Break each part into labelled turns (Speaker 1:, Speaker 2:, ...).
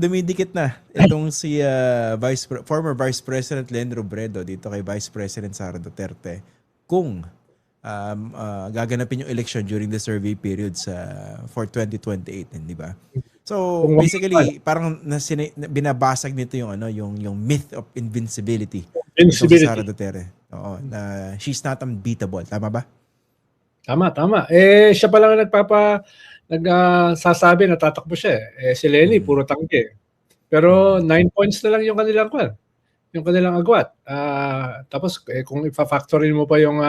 Speaker 1: Dumidikit na itong si former Vice President Len Robredo dito kay Vice President Sara Duterte kung gaganapin yung election during the survey period for 2028, di ba? So
Speaker 2: Kung
Speaker 1: basically parang binabasag nito yung yung myth of invincibility nitong si
Speaker 2: invincibility.
Speaker 1: Sara Duterte. Oo, na she's not unbeatable, tama ba?
Speaker 2: Tama. Siya pa lang nagsasabi na tatakbo siya eh. Si Lenny, puro tangke. Pero 9 points na lang yung kanilang agwat. Tapos kung ifa-factorin mo pa yung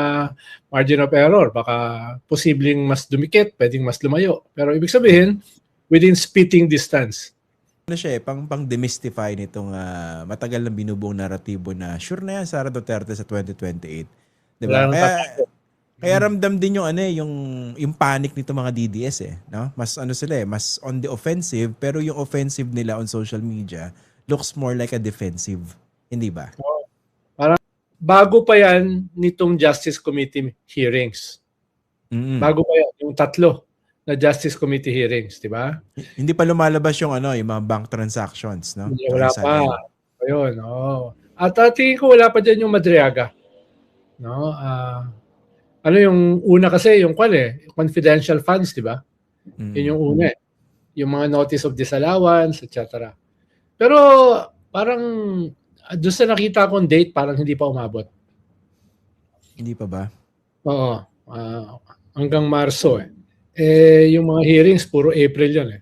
Speaker 2: margin of error, baka posibleng mas dumikit, pwedeng mas lumayo. Pero ibig sabihin, within spitting distance.
Speaker 1: Ano siya pang demystify nitong matagal na binubuong naratibo na sure na yan Sara Duterte sa 2028. 'Di ba? Kaya ramdam din yung panic nito mga DDS no? Mas sila mas on the offensive pero yung offensive nila on social media looks more like a defensive, hindi ba?
Speaker 2: Parang bago pa yan nitong Justice Committee hearings. Bago pa yan, yung 3 na Justice Committee hearings, di ba?
Speaker 1: Hindi pa lumalabas yung mga bank transactions, no?
Speaker 2: Wala pa. Ayun, At tingin ko wala pa dyan yung Madriaga. No? Ano yung una kasi, yung confidential funds, di ba? Yun yung una Yung mga notice of disallowance, etc. Pero parang doon sa nakita kong date, parang hindi pa umabot.
Speaker 1: Hindi pa ba?
Speaker 2: Oo. Hanggang Marso yung mga hearings, puro April yun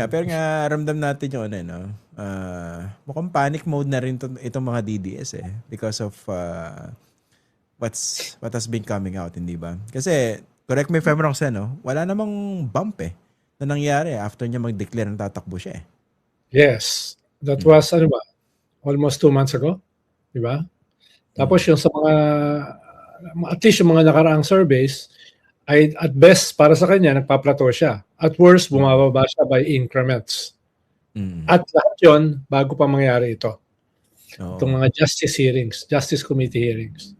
Speaker 1: Pero nga ramdam natin yung mukhang panic mode na rin itong mga DDS because of what has been coming out, hindi ba? Kasi, correct me if I'm wrong, wala namang bump na nangyari after niya mag-declare na tatakbo siya
Speaker 2: Yes. That was, almost 2 months ago. Di ba? Tapos yung sa at least yung mga nakaraang surveys, ay at best para sa kanya, nagpa-plateau siya. At worst, bumababa siya by increments. At lahat yun, bago pa mangyari ito. Itong mga Justice Committee hearings.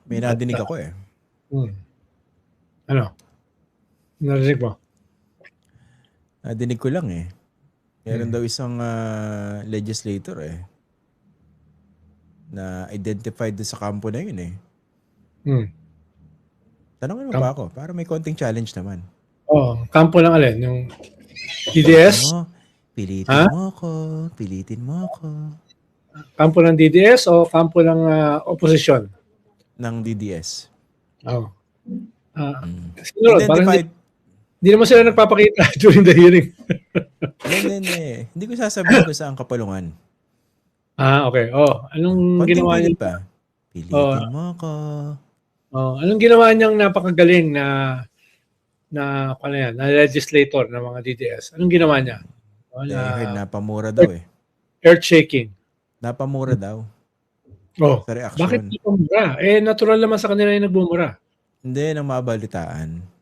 Speaker 1: May nadinig ako
Speaker 2: Ano? Narinig mo?
Speaker 1: Nadinig ko lang Meron daw isang legislator na identified sa kampo na yun Tanongin mo pa ako, para may konting challenge naman.
Speaker 2: Kampo lang alin? Yung DDS?
Speaker 1: Pilitin mo ako.
Speaker 2: Kampo ng DDS o kampo ng oposisyon?
Speaker 1: Ng DDS.
Speaker 2: Identified. Hindi naman sila nagpapakita during the hearing.
Speaker 1: Hindi ko sasabihin ko saan kapulungan.
Speaker 2: Okay. Anong ginawa niya?
Speaker 1: Pilitin mo ako.
Speaker 2: Anong ginawa niyang napakagaling na legislator ng mga DDS? Anong ginawa niya?
Speaker 1: Napamura daw
Speaker 2: Earth-shaking.
Speaker 1: Napamura daw.
Speaker 2: Sa
Speaker 1: reaction.
Speaker 2: Bakit napamura? Natural naman sa kanila yung nagbumura.
Speaker 1: Hindi, nang mabalitaan.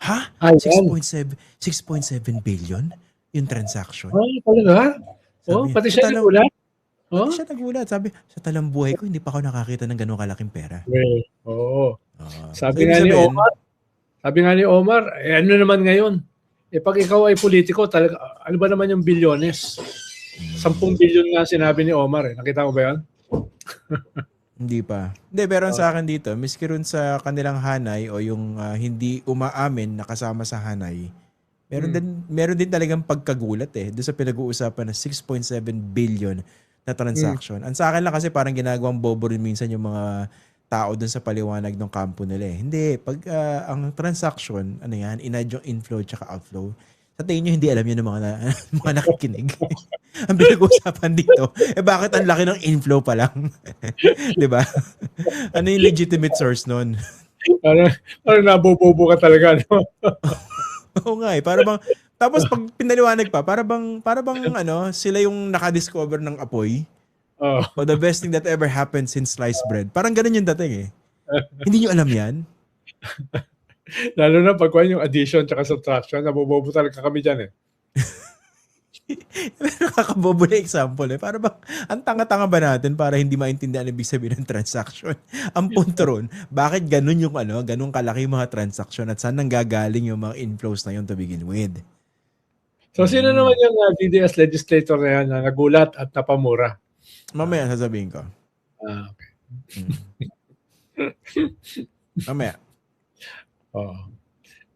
Speaker 1: Ha? 6.7 billion yung transaction?
Speaker 2: Talaga? Pati siya nagulat?
Speaker 1: Pati siya nagulat. Sabi, sa talang buhay ko, hindi pa ako nakakita ng ganun kalaking pera.
Speaker 2: Sabi nga ni Omar, ano naman ngayon? Pag ikaw ay politiko, talaga, ano ba naman yung bilyones? 10 bilyon nga sinabi ni Omar. Nakita mo ba yan?
Speaker 1: Hindi pa. Hindi, pero sa akin dito, miski rin sa kanilang hanay o yung hindi umaamin na kasama sa hanay, meron din talagang pagkagulat doon sa pinag-uusapan na 6.7 billion na transaction. Ang sa akin lang kasi parang ginagawang bobo rin minsan yung mga tao doon sa paliwanag ng kampo nila Hindi, pag ang transaction, inad yung inflow tsaka outflow. Sa tingin nyo, hindi alam yun ng mga nakikinig. Ang pinag-uusapan dito, bakit ang laki ng inflow pa lang? Diba? Ano yung legitimate source nun?
Speaker 2: Parang nabobobo ka talaga, no?
Speaker 1: Oo nga tapos pag pinaliwanag pa, para bang sila yung nakadiscover ng apoy. O the best thing that ever happened since sliced bread. Parang ganun yung dating Hindi nyo alam yan?
Speaker 2: Lalo na pag yung addition tsaka subtraction, nabobobo talaga kami dyan
Speaker 1: Nakakabobo na example eh. Para bang, ang tanga-tanga ba natin para hindi maintindihan ang ibig sabihin ng transaction? Ang punto ron, bakit ganun yung ganun kalaki yung mga transaction at saan nanggagaling yung mga inflows na yun to begin with?
Speaker 2: So, sino naman yung DDS legislator na yan na nagulat at napamura?
Speaker 1: Mamaya sasabihin ko.
Speaker 2: Okay.
Speaker 1: Mamaya.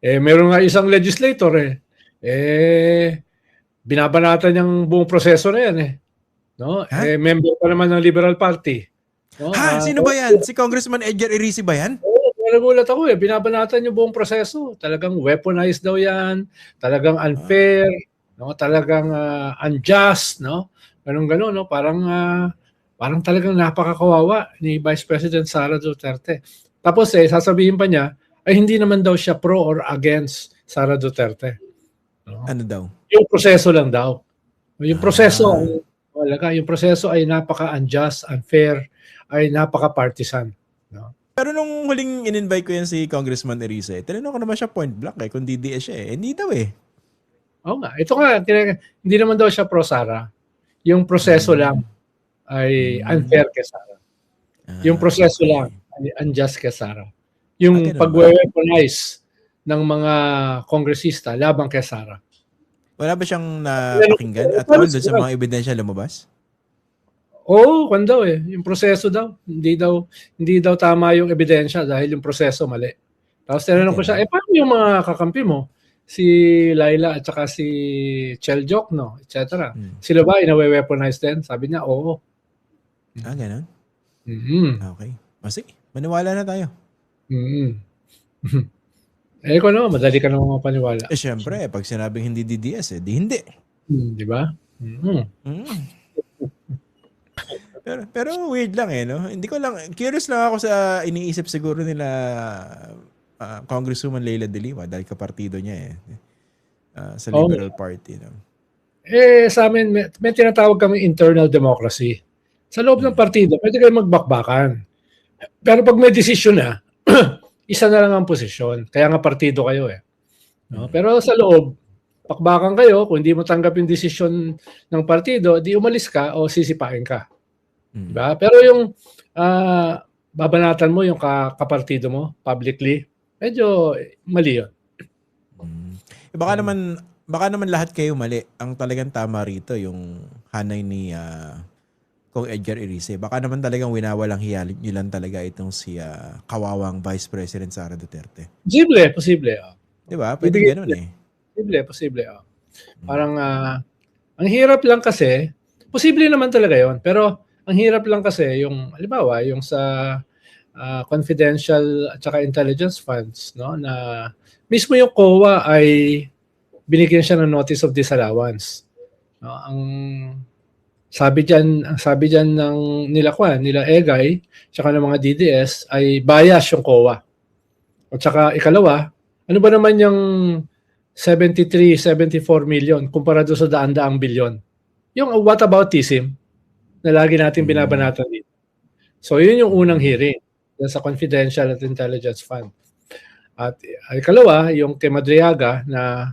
Speaker 2: Meron nga isang legislator binabanatan yung buong proseso na yan no? Member pa naman ng Liberal Party. No?
Speaker 1: Sino ba yan? Si Congressman Edgar Irici ba yan?
Speaker 2: Nagulat ako binabanatan yung buong proseso. Talagang weaponized daw yan. Talagang unfair. No? Talagang unjust. No? Ganun, no? Parang talagang napakakawawa ni Vice President Sara Duterte. Tapos sasabihin pa niya, ay hindi naman daw siya pro or against Sara Duterte. No?
Speaker 1: Ano daw?
Speaker 2: Yung proseso lang daw. Yung proseso, yung proseso ay napaka-unjust, unfair, ay napaka-partisan. No?
Speaker 1: Pero nung huling in-invite ko yan si Congressman Irice, tinanong ko naman siya point blank kung DDS siya Hindi daw
Speaker 2: Oo nga. Ito nga, hindi naman daw siya pro Sara. Yung proseso lang ay unfair kay Sara. Yung proseso lang ay unjust kay Sara. Yung pag-weaponize ng mga kongresista labang kay Sara.
Speaker 1: Wala ba siyang napakinggan at all doon sa mga ebidensya lumabas?
Speaker 2: Oo, kung daw yung proseso daw. Hindi daw tama yung ebidensya dahil yung proseso mali. Tapos tinanong ko siya, paano yung mga kakampi mo? Si Laila at saka si Cheljok, no? Etc. Sila ba ina-weaponize din? Sabi niya, oo.
Speaker 1: Ganun? Okay. Sige, maniwala na tayo.
Speaker 2: Ko naman, madali ka naman mapaniwala.
Speaker 1: Siyempre, pag sinabing hindi DDS, di hindi.
Speaker 2: Di ba?
Speaker 1: Pero weird lang no? Hindi ko lang, curious lang ako sa iniisip siguro nila Congresswoman Leila de Lima dahil kapartido niya sa Liberal Party. No?
Speaker 2: Sa amin, may tinatawag kami internal democracy. Sa loob ng partido, pwede kayo magbakbakan. Pero pag may desisyon na, isa na lang ang posisyon. Kaya nga partido kayo No? Pero sa loob, pakbakan kayo, kung hindi mo tanggap yung desisyon ng partido, di umalis ka o sisipain ka. Diba? Pero yung babanatan mo yung kapartido mo publicly, medyo mali yun.
Speaker 1: Baka naman lahat kayo mali. Ang talagang tama rito, yung hanay ni Kong Edgar Irice. Baka naman talagang winawalang hiya nyo lang talaga itong si kawawang Vice President Sara Duterte.
Speaker 2: Posible.
Speaker 1: Diba? Pwede ganun
Speaker 2: Posible. Parang, ang hirap lang kasi, posible naman talaga yon. Pero, ang hirap lang kasi, yung, halimbawa, yung sa confidential at saka intelligence funds, no, na mismo yung COA ay binigyan siya ng notice of disallowance. No, ang sabi diyan ng nila Egay, tsaka ng mga DDS ay bias yung COA. At saka ikalawa, ano ba naman yung 74 million kumpara doon sa daan-daang bilyon? Yung whataboutism na lagi natin binabanatan dito. So yun yung unang hearing sa confidential at intelligence fund. At ikalawa, yung kay Madriaga na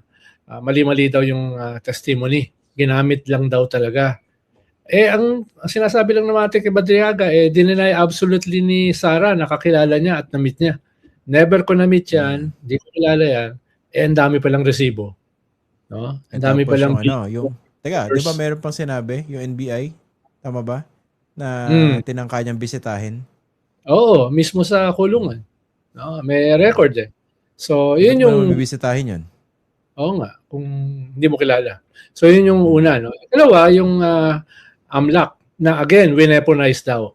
Speaker 2: mali-mali daw yung testimony. Ginamit lang daw talaga. Ang sinasabi lang naman kay Madriaga, dinenay absolutely ni Sara, nakakilala niya at na-meet niya. Never ko na-meet yan, hindi ko kilala yan, ang dami palang resibo. No? Ang dami palang...
Speaker 1: Teka, di ba meron pang sinabi, yung NBI, tama ba? Na tinangka niyang bisitahin?
Speaker 2: Oo, mismo sa kulungan. No, may record So, yun yung...
Speaker 1: bibisitahin yun?
Speaker 2: Oo nga, kung hindi mo kilala. So, yun yung una. No? Ikalawa, yung AMLAC na again, wineponize daw.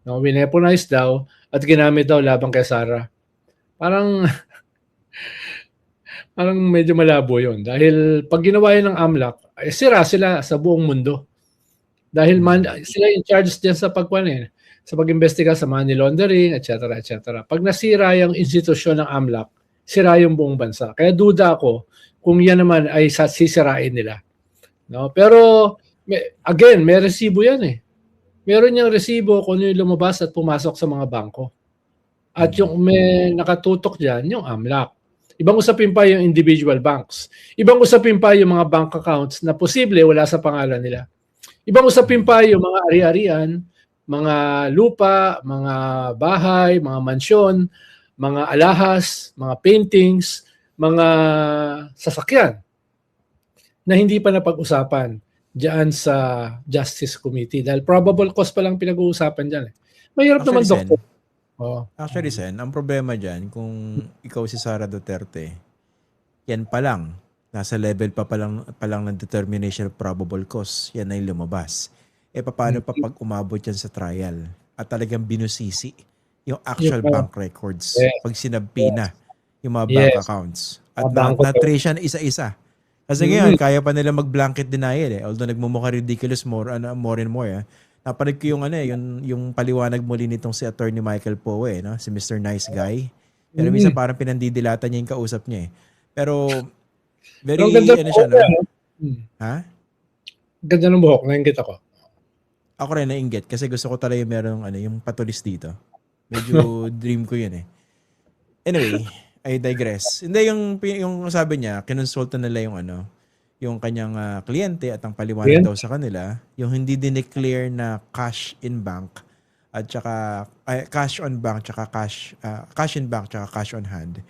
Speaker 2: No, wineponize daw at ginamit daw labang kay Sara. Parang medyo malabo yun. Dahil pag ginawa yun ng AMLAC, sira sila sa buong mundo. Dahil sila in charge dyan sa sa pag-imbestiga sa money laundering, etc. Pag nasira yung institusyon ng AMLAC, sira yung buong bansa. Kaya duda ako kung yan naman ay sisirain nila. No? Pero, again, may resibo yan Meron niyang resibo kung yung lumabas at pumasok sa mga bangko. At yung may nakatutok dyan, yung AMLAC. Ibang usapin pa yung individual banks. Ibang usapin pa yung mga bank accounts na posible wala sa pangalan nila. Ibang usapin pa yung mga ari-arian, mga lupa, mga bahay, mga mansyon, mga alahas, mga paintings, mga sasakyan na hindi pa napag-usapan diyan sa Justice Committee dahil probable cause pa lang pinag-uusapan diyan. Mahirap naman,
Speaker 1: Actually, Sen,
Speaker 2: doktor. Oh.
Speaker 1: Actually, Sen, ang problema dyan, kung ikaw si Sara Duterte, yan pa lang, nasa level pa lang ng determination of probable cause, yan ay lumabas. Paano pa pag umabot yan sa trial at talagang binusisi yung actual bank records pag sinabpi na yung mga bank accounts at na-trace siya na isa-isa. Kasi ngayon, kaya pa nila mag-blanket denial although nagmumukha ridiculous more and more. Napanood ko yung yung paliwanag muli nitong si Attorney Michael Poe, no? Si Mr. Nice Guy. Pero minsan parang pinandidilatan niya yung kausap niya Pero very siya, no? Ha?
Speaker 2: Ganda ng buhok, nainggit ako.
Speaker 1: Ako rin nainggit kasi gusto ko talaga yung patulis dito. Medyo dream ko yun Anyway, I digress. Hindi yung sabi niya, kinonsulta nila yung kanyang kliyente at ang paliwanag daw sa kanila, yung hindi dineclare na cash in bank at saka cash on bank tsaka cash in bank tsaka cash on hand.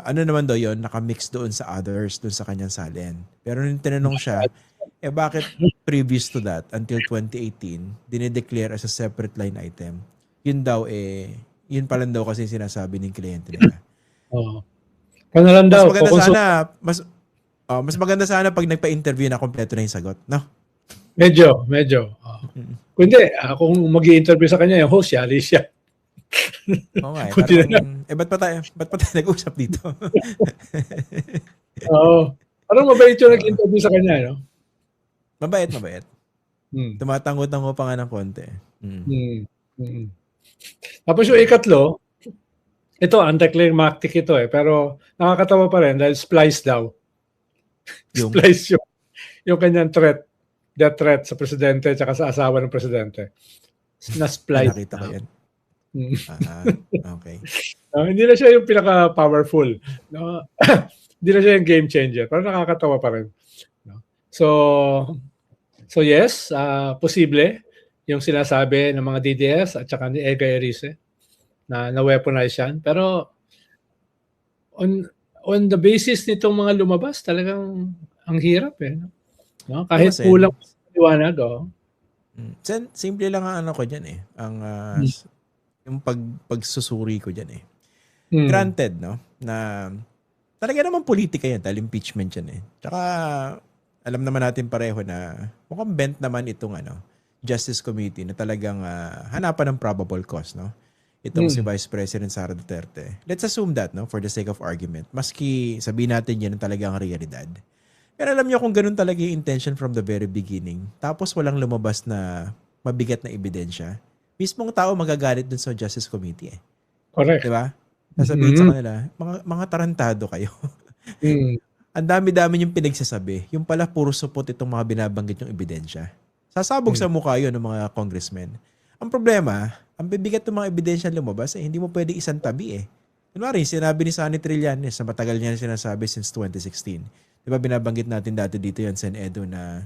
Speaker 1: Ano naman daw yon, naka-mix doon sa others, doon sa kanyang salin. Pero nung tinanong siya, bakit previous to that, until 2018, dinideclare as a separate line item? Yun daw yun pa lang daw kasi sinasabi ng kliyente nila.
Speaker 2: Kanalan daw.
Speaker 1: Mas maganda sana pag nagpa-interview na kompleto na yung sagot, no?
Speaker 2: Medyo. Kung hindi, kung mag-i-interview sa kanya, yung host siya, Alicia.
Speaker 1: Oo nga ba't pa tayo nag-usap dito?
Speaker 2: Parang mabait yung nag-interview sa kanya, no?
Speaker 1: Mabait. Tumatango-tango pa nga ng konti.
Speaker 2: Tapos yung ikatlo, ito, anticlimactic ito pero nakakatawa pa rin dahil splice daw. Splice yung kanyang death threat sa presidente at sa asawa ng presidente. Na-splice.
Speaker 1: Nakita ko yan. Okay.
Speaker 2: Hindi na siya yung pinaka-powerful. No? Hindi na siya yung game changer. Pero nakakatawa pa rin. No? So yes, posible yung sinasabi ng mga DDS at saka ni Ega Erice na weaponize yan. Pero on the basis nitong mga lumabas, talagang ang hirap no? Kahit kulang sa liwanag.
Speaker 1: Simple lang ang ko dyan ang yung pagsusuri ko dyan Granted, no, na talaga naman politika yan dahil impeachment yan Tsaka alam naman natin pareho na mukhang bent naman itong Justice Committee na talagang hanapan ng probable cause, no? Itong si Vice President Sara Duterte. Let's assume that, no, for the sake of argument. Maski sabihin natin yan ang talagang realidad. Pero alam niyo kung ganun talaga yung intention from the very beginning, tapos walang lumabas na mabigat na ebidensya, mismong tao magagalit dun sa Justice Committee
Speaker 2: Correct.
Speaker 1: Diba? Sasabihin sa kanila, mga tarantado kayo. Ang dami-dami yung pinagsasabi. Yung pala puro support itong mga binabanggit yung ebidensya. Sasabog sa mukha yun ng mga congressmen. Ang problema, ang bibigat ng mga ebidensya lumabas hindi mo pwede isang tabi Kunwari, sinabi ni Sonny Trillanes sa matagal niya sinasabi since 2016. Diba binabanggit natin dati dito yan sa Edo na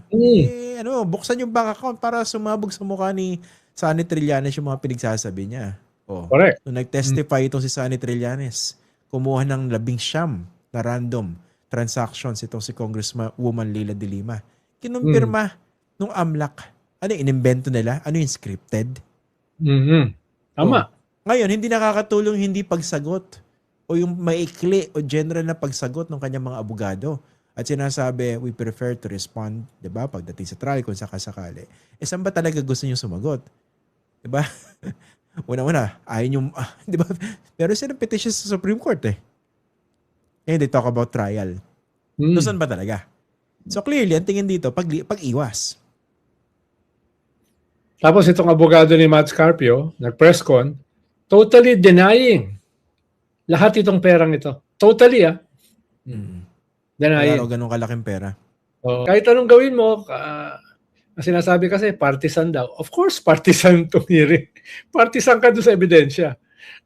Speaker 1: buksan yung bank account para sumabog sa mukha ni Sonny Trillanes yung mga pinagsasabi niya.
Speaker 2: Correct.
Speaker 1: Nung nag-testify itong si Sonny Trillanes, kumuha ng 19 na random transactions itong si Congresswoman Leila de Lima. Kinumpirma nung AMLAC. Ano yung inimbento nila? Ano yung scripted?
Speaker 2: Tama.
Speaker 1: Ngayon, hindi nakakatulong hindi pagsagot o yung maikli o general na pagsagot ng kanyang mga abogado. At sinasabi, we prefer to respond, diba? Pagdating sa trial kung sakasakali. Saan ba talaga gusto niyo sumagot? Diba? Una-una, ayaw nyo, diba? Pero sila petition sa Supreme Court And they talk about trial. So, saan ba talaga? So, clearly, ang tingin dito, pag-iwas.
Speaker 2: Tapos itong abogado ni Matt Carpio, nag-press con, totally denying lahat itong perang ito. Totally, Denying.
Speaker 1: Wala ganun kalaking pera.
Speaker 2: Kahit anong gawin mo, ang sinasabi kasi, partisan daw. Of course, partisan itong hearing. Partisan ka doon sa ebidensya.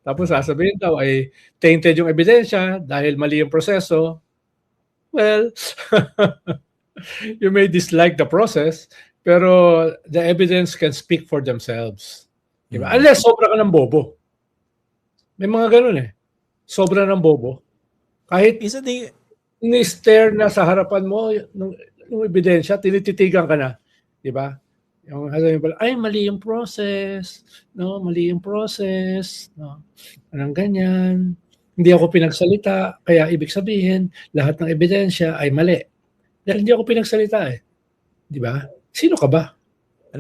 Speaker 2: Tapos sasabihin daw ay tainted yung ebidensya dahil mali yung proseso. Well, you may dislike the process, pero the evidence can speak for themselves. Diba? Unless sobra ka ng bobo. May mga ganun eh. Sobra ng bobo. Kahit
Speaker 1: Isa din,
Speaker 2: ni-stare na sa harapan mo ng ebidensya, tinititigan ka na. Diba? Yung pala, ay mali yung process, no, mali yung process, no. Anong ganyan. Hindi ako pinagsalita, kaya ibig sabihin lahat ng ebidensya ay mali. Dahil hindi ako pinagsalita eh. 'Di ba? Sino ka ba?